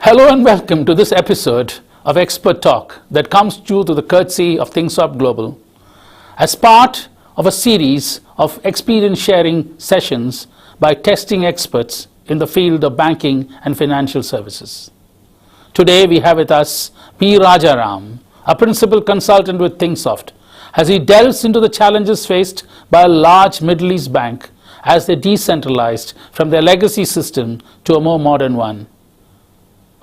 Hello and welcome to this episode of Expert Talk that comes to you through the courtesy of Thinksoft Global as part of a series of experience sharing sessions by testing experts in the field of banking and financial services. Today we have with us P. Rajaram, a principal consultant with Thinksoft, as he delves into the challenges faced by a large Middle East bank as they decentralized from their legacy system to a more modern one.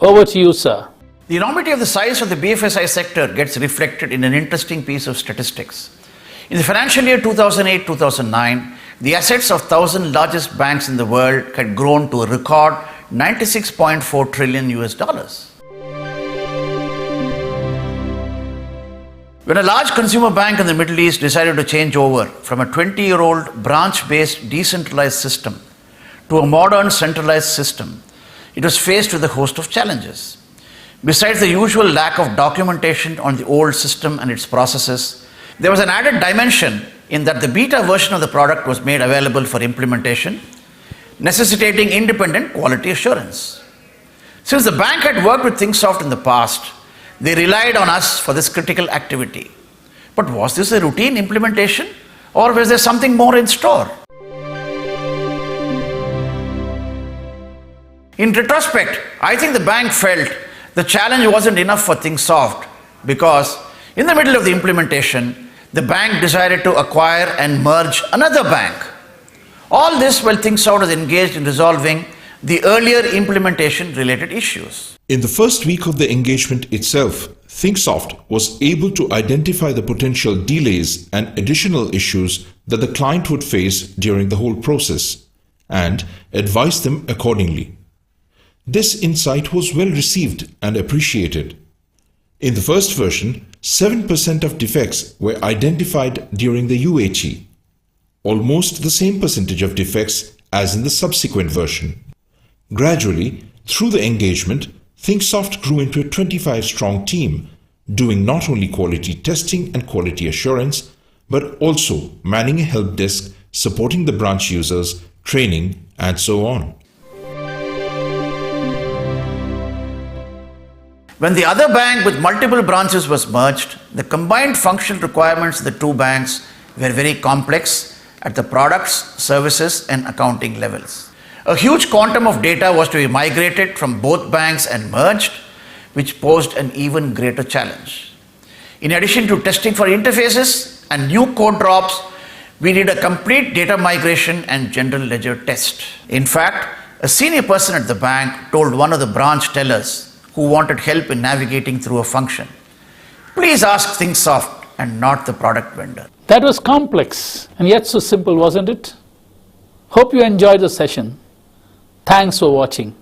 Over to you, sir. The enormity of the size of the BFSI sector gets reflected in an interesting piece of statistics. In the financial year 2008-2009, the assets of 1,000 largest banks in the world had grown to a record $96.4 trillion US. When a large consumer bank in the Middle East decided to change over from a 20-year-old branch-based decentralized system to a modern centralized system, it was faced with a host of challenges. Besides the usual lack of documentation on the old system and its processes, there was an added dimension in that the beta version of the product was made available for implementation, necessitating independent quality assurance. Since the bank had worked with Thinksoft in the past, they relied on us for this critical activity. But was this a routine implementation, or was there something more in store? In retrospect, I think the bank felt the challenge wasn't enough for Thinksoft because in the middle of the implementation, the bank decided to acquire and merge another bank. All this while Thinksoft was engaged in resolving the earlier implementation related issues. In the first week of the engagement itself, Thinksoft was able to identify the potential delays and additional issues that the client would face during the whole process and advise them accordingly. This insight was well received and appreciated. In the first version, 7% of defects were identified during the UAT, almost the same percentage of defects as in the subsequent version. Gradually, through the engagement, Thinksoft grew into a 25-strong team, doing not only quality testing and quality assurance, but also manning a help desk, supporting the branch users, training, and so on. When the other bank with multiple branches was merged, the combined functional requirements of the two banks were very complex at the products, services, and accounting levels. A huge quantum of data was to be migrated from both banks and merged, which posed an even greater challenge. In addition to testing for interfaces and new code drops, we did a complete data migration and general ledger test. In fact, a senior person at the bank told one of the branch tellers who wanted help in navigating through a function, "Please ask Thinksoft and not the product vendor." That was complex and yet so simple, wasn't it? Hope you enjoyed the session. Thanks for watching.